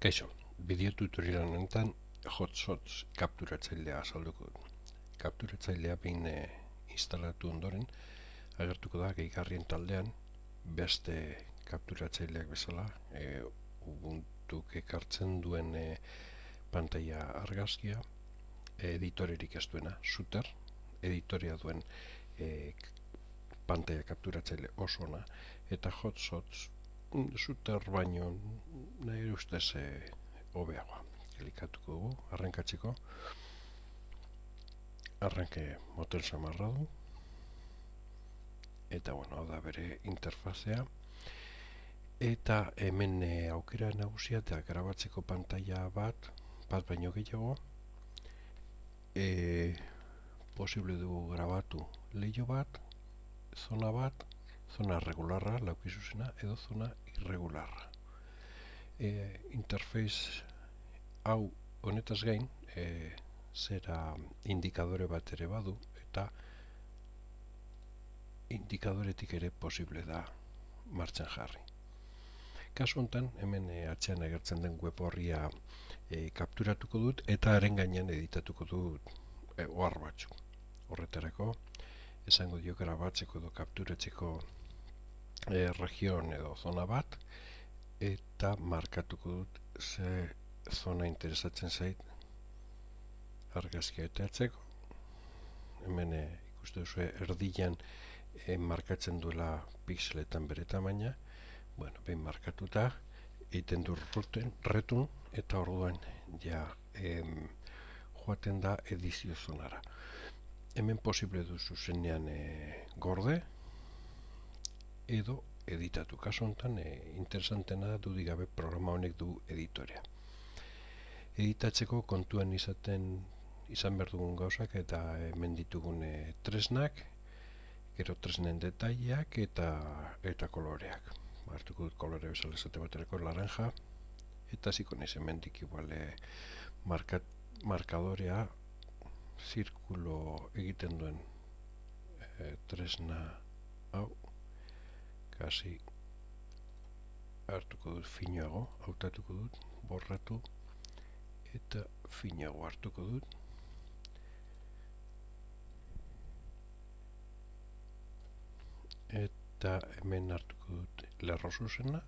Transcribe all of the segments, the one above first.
Kaixo, bideo tutorial honetan hotshots kapturatzailea azalduko dut. Kapturatzailea behin instalatu ondoren agertuko da gehigarrien taldean beste kapturatzaileak bezala Ubuntuk ekartzen duen pantalla argazkia editorerik ez duena, Shooter editorea duen pantalla kapturatzaile oso ona, eta hotshots Shooter baino nahi ustez hobeagoa. Klikatuko dugu, arrankatzeko. Arranke motel samarra du. Eta hau da bere interfazea. Eta hemen aukera nagusia eta grabatzeko pantalla bat baino gehiago. Posible dugu grabatu leiho bat, zona bat, zona regularra, laukizuzena, edo zona irregularra. Interface hau honetaz gain, zera indikadore bat ere badu, eta indikadoretik ere posible da martxan jarri. Kasu honetan, hemen atzean agertzen den web horria kapturatuko dut, eta haren gainean editatuko dut ohar batzuk. Horretarako, esango dio grabatzeko edo kapturatzeko region edo zona bat, eta markatuko dut ze zona interesatzen zait argazkia eteatzeko. Hemen ikuste duzu erdian markatzen duela pixeletan bere tamaina. Behin markatuta egiten du retun, eta orduan ja joaten da edizio zonara. Hemen posible du zuzenean gorde edo editatu. Kasu honetan interesantena da dudik gabe programa honek du editorea. Editatzeko kontuan izan behar dugun gauzak eta hemen ditugun tresnak, gero tresnen detaileak eta koloreak. Hartuko dut kolore bezala esate baterako laranja, eta ziko naiz hemendik igual markadorea zirkulo egiten duen tresna hau kasi hartuko dut finago, hautatuko dut, borratu eta finago hartuko dut. Eta hemen hartuko dut lerro zuzena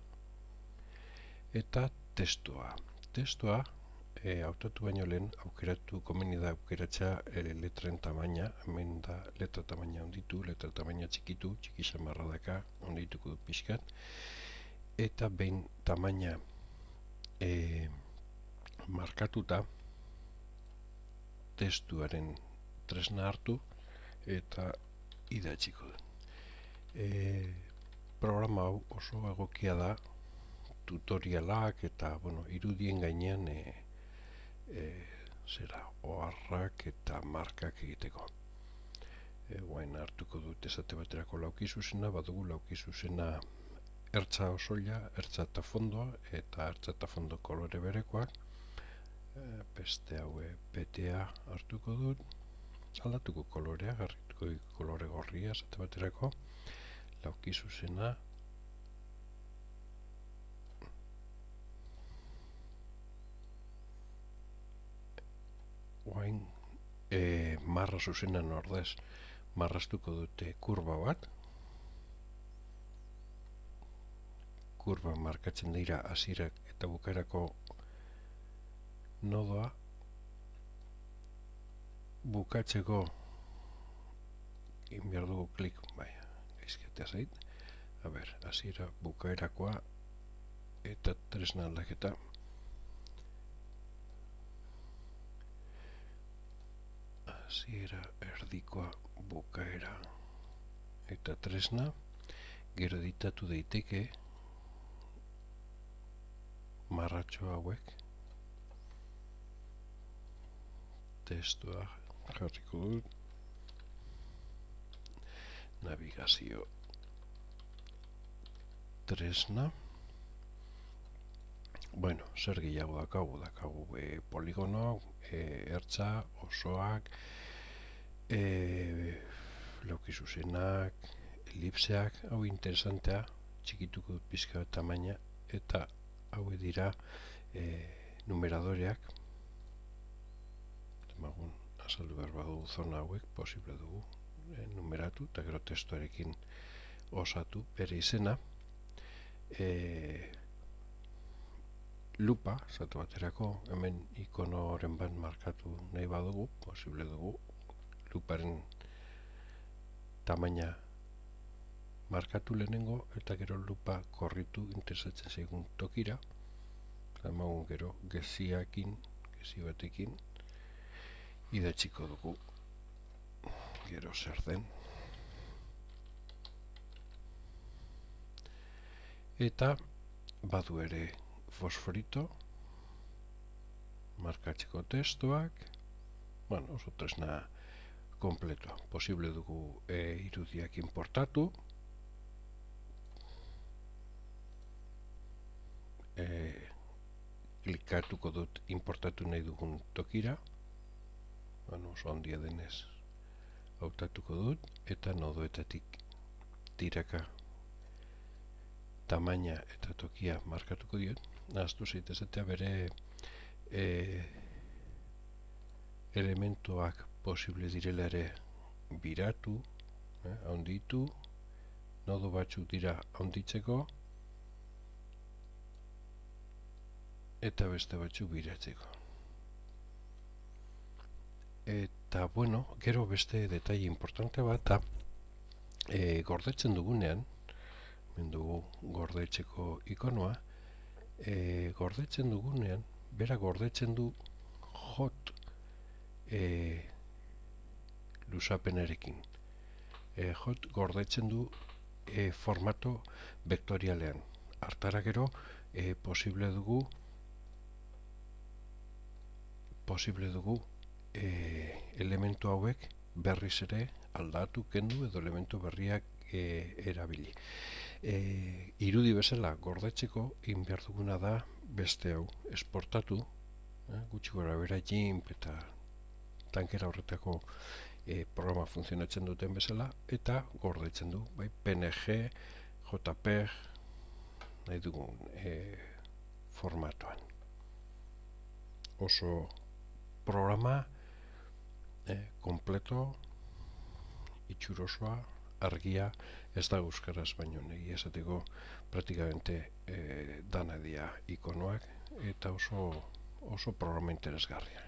eta testua. Testua hautatu baino lehen aukeratu komeni da aukeratzea letren tamaina. Hemen da letra tamaina onditu, letra tamaina txikitu, txiki samarra daka, ondituko dut pixkat. Eta behin tamaina markatuta testuaren tresna hartu eta idatziko dut. Programa hau oso egokia da tutorialak eta irudien gainean oharrak eta markak egiteko. Guain hartuko dut esate baterako laukizuzena, badugu laukizuzena ertza osoia, ertza eta fondoa, eta ertza eta fondo kolore berekoak. Beste hau betea hartuko dut, aldatuko kolorea, garrituko kolore gorria esate baterako, laukizuzena, guain marra zuzenan ordez marraztuko dute kurba bat. Kurba markatzen dira hasierak eta bukaerako nodoa. Bukatzeko egin behar dugu klik, gaizketea zait. Hasiera bukaerakoa eta tresna aldaketa. Hasiera erdikoa bukaera eta tresna. Gero editatu daiteke marratxo hauek. Testua jarriko dut. Navigazio tresna. Zer gehiago dakagu poligono, ertza, osoak, laukizuzenak, elipseak, hau interesantea, txikituko dut pizka tamaina, eta hau dira numeradoreak, demagun azaldu behar badu zona hauek, posible dugu numeratu eta gero testuarekin osatu bere izena. Lupa, zatu baterako, hemen ikonoren bat markatu nahi badugu, posible dugu luparen tamaina markatu lehenengo eta gero lupa korritu interesatzen zaigun tokira, eta emagun gero gezi batekin idatziko dugu gero zer den, eta badu ere fosforito markatzeko testuak, oso tresna kompleto. Posible dugu irudiak importatu, klikatuko dut importatu nahi dugun tokira, oso handia denez hautatuko dut, eta nodoetatik tiraka tamaina eta tokia markatuko diot. Nahaztu zaitezetea bere elementuak posible direla ere biratu, handitu, nodo batzuk dira handitzeko, eta beste batzuk biratzeko. Eta, gero beste detaile importante bat, gordetzen dugunean, dugu gordetzeko ikonoa, gordetzen dugunean, bera gordetzen du hot luzapenarekin. Hot gordetzen du formato vektorialean. Hartara gero, posible dugu elementu hauek berriz ere aldatu, kendu edo elementu berriak erabili. Irudi bezala gordetzeko egin behar duguna da beste hau esportatu, gutxi gora bera GIMP eta tankera horretako programa funtzionatzen duten bezala, eta gordetzen du, PNG, JPEG, nahi dugun formatoan. Oso programa kompleto, itxurosoa, argia, ez da euskaraz baino nahi esateko praktikamente dana dira ikonoak, eta oso programa interesgarria.